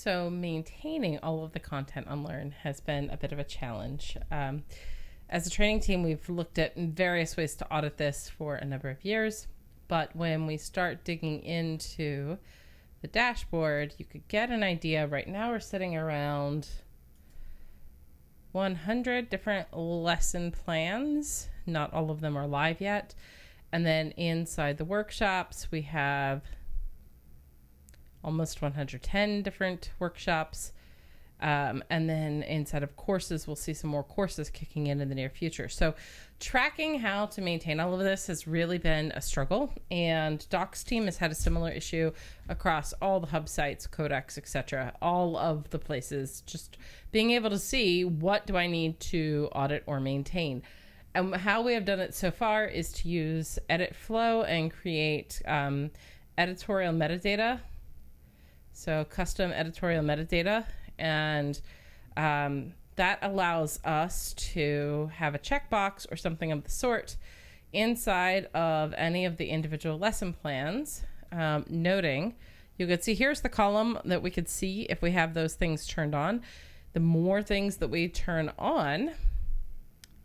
So maintaining all of the content on Learn has been a bit of a challenge. As a training team, we've looked at various ways to audit this for a number of years, but when we start digging into the dashboard, you could get an idea. Right now we're sitting around 100 different lesson plans. Not all of them are live yet. And then inside the workshops, we have almost 110 different workshops. And then inside of courses, we'll see some more courses kicking in the near future. So tracking how to maintain all of this has really been a struggle. And Doc's team has had a similar issue across all the hub sites, Codex, etc., all of the places, just being able to see what do I need to audit or maintain. And how we have done it so far is to use edit flow and create editorial metadata. So custom editorial metadata. And that allows us to have a checkbox or something of the sort inside of any of the individual lesson plans, noting, you could see here's the column that we could see if we have those things turned on. The more things that we turn on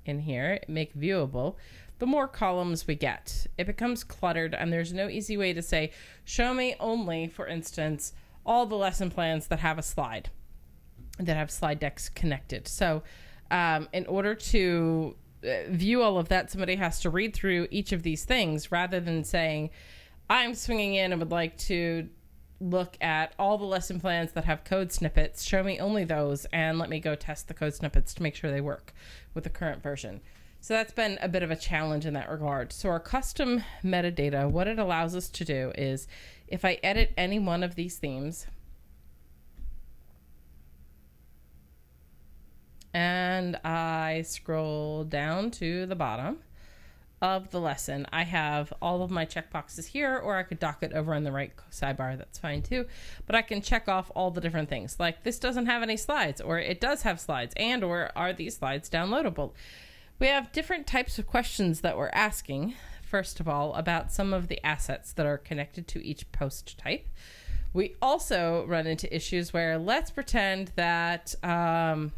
in here, make viewable, the more columns we get. It becomes cluttered, and there's no easy way to say, show me only, for instance, all the lesson plans that have a slide, that have slide decks connected. So in order to view all of that, somebody has to read through each of these things rather than saying, I'm swinging in and would like to look at all the lesson plans that have code snippets. Show me only those, and let me go test the code snippets to make sure they work with the current version. So that's been a bit of a challenge in that regard. So our custom metadata, what it allows us to do is, if I edit any one of these themes, and I scroll down to the bottom of the lesson, I have all of my checkboxes here, or I could dock it over on the right sidebar. That's fine too. But I can check off all the different things, like this doesn't have any slides, or it does have slides, and or are these slides downloadable? We have different types of questions that we're asking. First of all, about some of the assets that are connected to each post type. We also run into issues where, let's pretend that so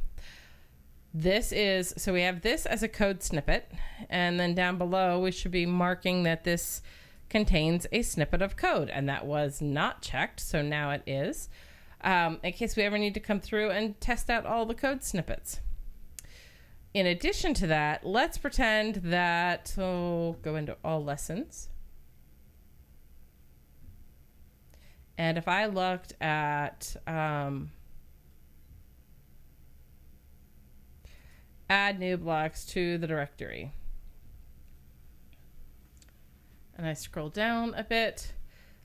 we have this as a code snippet, and then down below we should be marking that this contains a snippet of code, and that was not checked, so now it is, in case we ever need to come through and test out all the code snippets. In addition to that, let's pretend that, go into all lessons, and if I looked at add new blocks to the directory, and I scroll down a bit,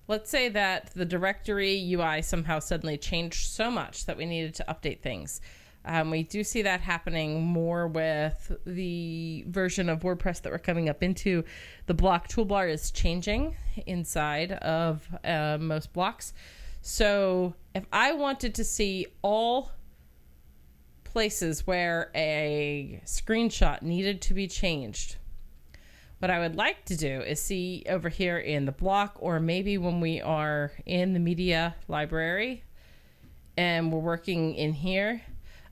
let's say that the directory UI somehow suddenly changed so much that we needed to update things. We do see that happening more with the version of WordPress that we're coming up into. The block toolbar is changing inside of most blocks. So if I wanted to see all places where a screenshot needed to be changed, what I would like to do is see over here in the block, or maybe when we are in the media library and we're working in here,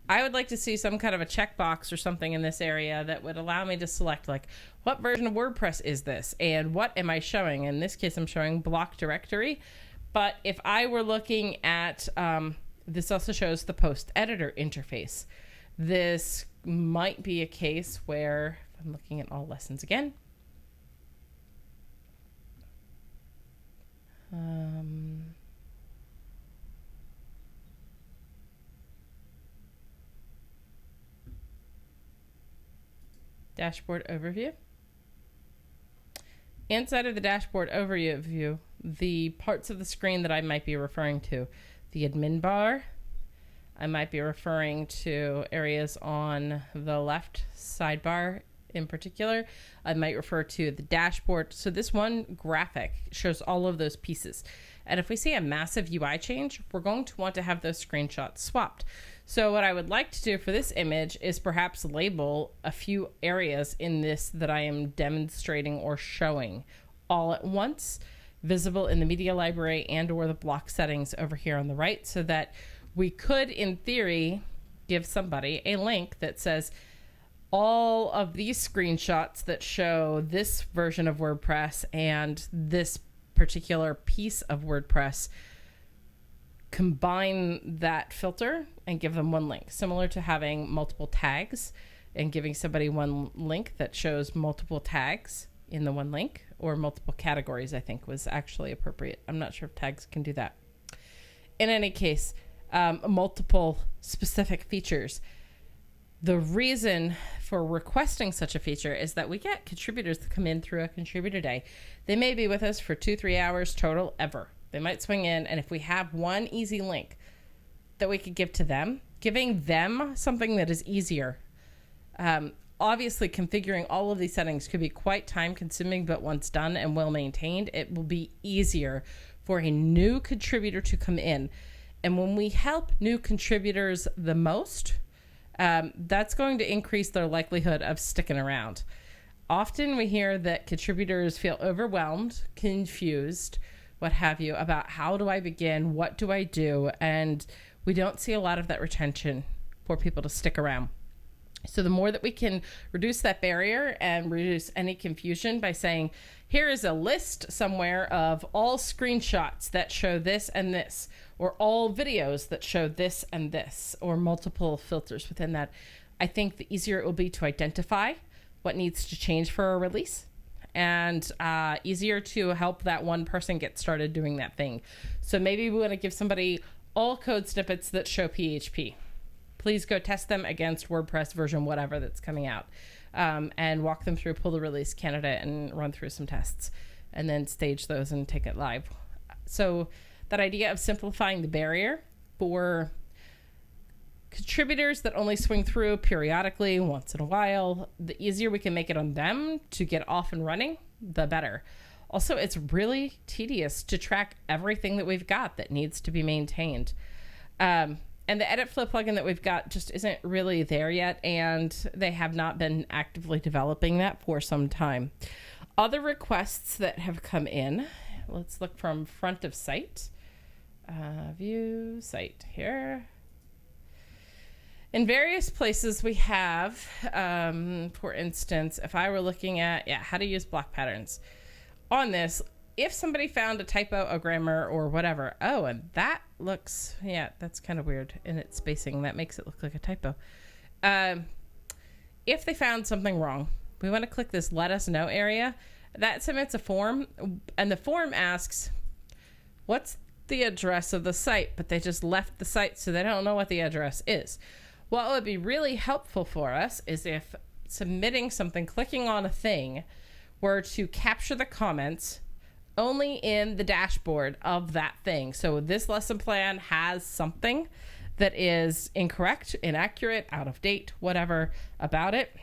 I would like to see some kind of a checkbox or something in this area that would allow me to select, like, what version of WordPress is this and what am I showing? In this case, I'm showing block directory. But if I were looking at, this also shows the post editor interface. This might be a case where, if I'm looking at all lessons again, dashboard overview. Inside of the dashboard overview, the parts of the screen that I might be referring to, the admin bar, I might be referring to areas on the left sidebar in particular. I might refer to the dashboard. So this one graphic shows all of those pieces. And if we see a massive UI change, we're going to want to have those screenshots swapped. So what I would like to do for this image is perhaps label a few areas in this that I am demonstrating or showing all at once, visible in the media library and or the block settings over here on the right, so that we could, in theory, give somebody a link that says all of these screenshots that show this version of WordPress and this particular piece of WordPress, combine that filter and give them one link, similar to having multiple tags and giving somebody one link that shows multiple tags in the one link, or multiple categories, I think was actually appropriate. I'm not sure if tags can do that. In any case, multiple specific features. The reason for requesting such a feature is that we get contributors that come in through a contributor day. They may be with us for 2-3 hours total ever. They might swing in, and if we have one easy link that we could give to them, giving them something that is easier. Obviously, configuring all of these settings could be quite time consuming, but once done and well maintained, it will be easier for a new contributor to come in. And when we help new contributors the most, that's going to increase their likelihood of sticking around. Often we hear that contributors feel overwhelmed, confused, what have you, about how do I begin, what do I do, and we don't see a lot of that retention for people to stick around. So the more that we can reduce that barrier and reduce any confusion by saying, here is a list somewhere of all screenshots that show this and this, or all videos that show this and this, or multiple filters within that, I think the easier it will be to identify what needs to change for a release, and easier to help that one person get started doing that thing. So maybe we want to give somebody all code snippets that show PHP. Please go test them against WordPress version whatever that's coming out, and walk them through, pull the release candidate and run through some tests, and then stage those and take it live. So that idea of simplifying the barrier for contributors that only swing through periodically once in a while, the easier we can make it on them to get off and running, the better. Also, it's really tedious to track everything that we've got that needs to be maintained. And the edit flow plugin that we've got just isn't really there yet, and they have not been actively developing that for some time. Other requests that have come in, let's look from front of site. View site here. In various places we have, for instance, if I were looking at, how to use block patterns. On this, if somebody found a typo, a grammar, or whatever, and that looks, that's kind of weird in its spacing. That makes it look like a typo. If they found something wrong, we want to click this let us know area. That submits a form, and the form asks, what's the address of the site? But they just left the site, so they don't know what the address is. What would be really helpful for us is if submitting something, clicking on a thing, were to capture the comments only in the dashboard of that thing. So this lesson plan has something that is incorrect, inaccurate, out of date, whatever about it,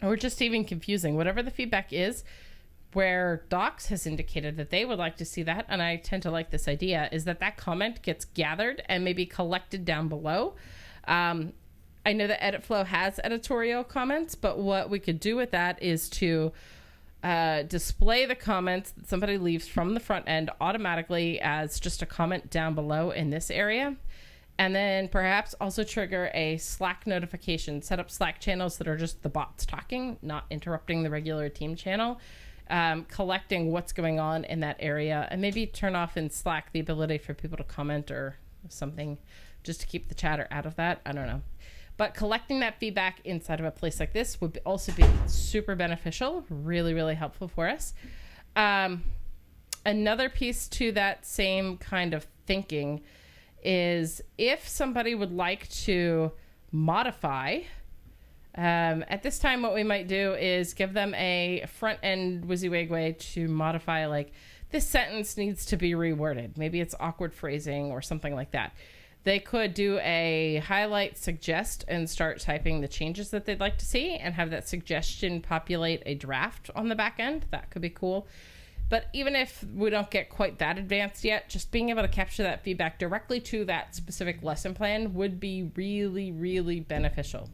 or just even confusing, whatever the feedback is, where Docs has indicated that they would like to see that, and I tend to like this idea, is that comment gets gathered and maybe collected down below. I know that Editflow has editorial comments, but what we could do with that is to display the comments that somebody leaves from the front end automatically as just a comment down below in this area. And then perhaps also trigger a Slack notification, set up Slack channels that are just the bots talking, not interrupting the regular team channel, collecting what's going on in that area, and maybe turn off in Slack the ability for people to comment or something just to keep the chatter out of that. I don't know. But collecting that feedback inside of a place like this would also be super beneficial, really, really helpful for us. Another piece to that same kind of thinking is if somebody would like to modify, at this time what we might do is give them a front-end WYSIWYG way to modify, like, this sentence needs to be reworded. Maybe it's awkward phrasing or something like that. They could do a highlight suggest and start typing the changes that they'd like to see and have that suggestion populate a draft on the back end. That could be cool. But even if we don't get quite that advanced yet, just being able to capture that feedback directly to that specific lesson plan would be really, really beneficial.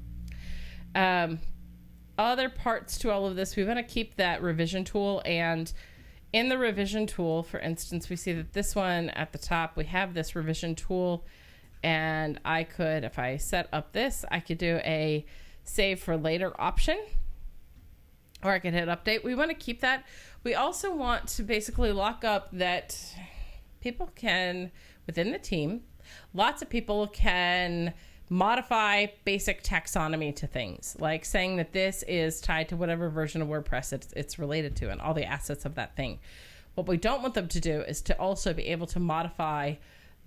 Other parts to all of this, we want to keep that revision tool. And in the revision tool, for instance, we see that this one at the top, we have this revision tool And I could, if I set up this, I could do a save for later option, or I could hit update. We want to keep that. We also want to basically lock up that people can, within the team, lots of people can modify basic taxonomy to things, like saying that this is tied to whatever version of WordPress it's related to and all the assets of that thing. What we don't want them to do is to also be able to modify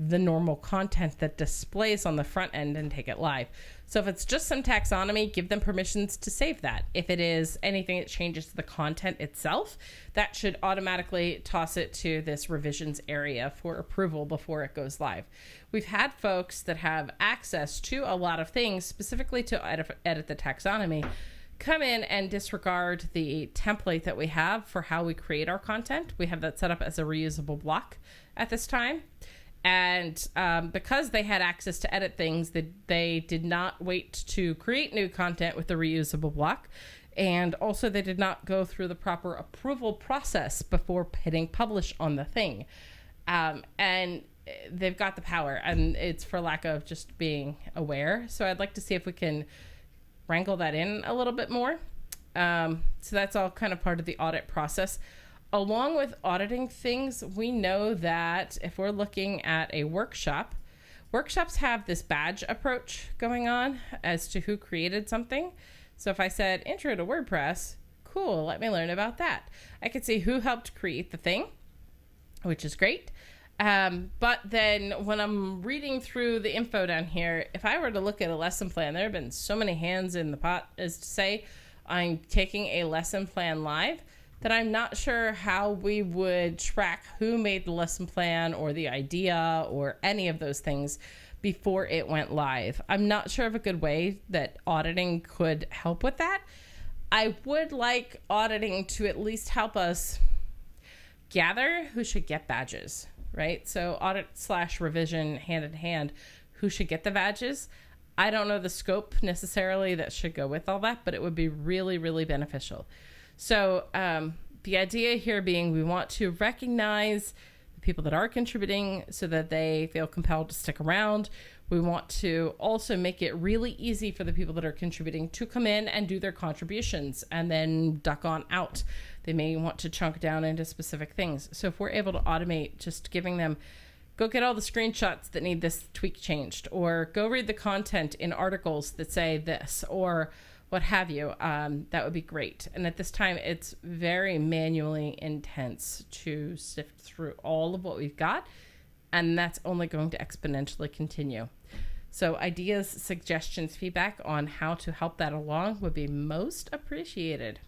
the normal content that displays on the front end and take it live. So if it's just some taxonomy, give them permissions to save that. If it is anything that changes to the content itself, that should automatically toss it to this revisions area for approval before it goes live. We've had folks that have access to a lot of things, specifically to edit the taxonomy, come in and disregard the template that we have for how we create our content. We have that set up as a reusable block at this time. And because they had access to edit things, they did not wait to create new content with the reusable block. And also they did not go through the proper approval process before hitting publish on the thing. And they've got the power, and it's for lack of just being aware. So I'd like to see if we can wrangle that in a little bit more. So that's all kind of part of the audit process. Along with auditing things, we know that if we're looking at a workshop, workshops have this badge approach going on as to who created something. So if I said intro to WordPress, cool, let me learn about that. I could see who helped create the thing, which is great. But then when I'm reading through the info down here, if I were to look at a lesson plan, there have been so many hands in the pot as to say I'm taking a lesson plan live, that I'm not sure how we would track who made the lesson plan or the idea or any of those things before it went live. I'm not sure of a good way that auditing could help with that. I would like auditing to at least help us gather who should get badges, right? So audit/revision hand in hand, who should get the badges. I don't know the scope necessarily that should go with all that, but it would be really, really beneficial. So the idea here being we want to recognize the people that are contributing so that they feel compelled to stick around. We want to also make it really easy for the people that are contributing to come in and do their contributions and then duck on out. They may want to chunk down into specific things. So if we're able to automate just giving them, go get all the screenshots that need this tweak changed, or go read the content in articles that say this, or what have you, that would be great. And at this time, it's very manually intense to sift through all of what we've got, and that's only going to exponentially continue. So ideas, suggestions, feedback on how to help that along would be most appreciated.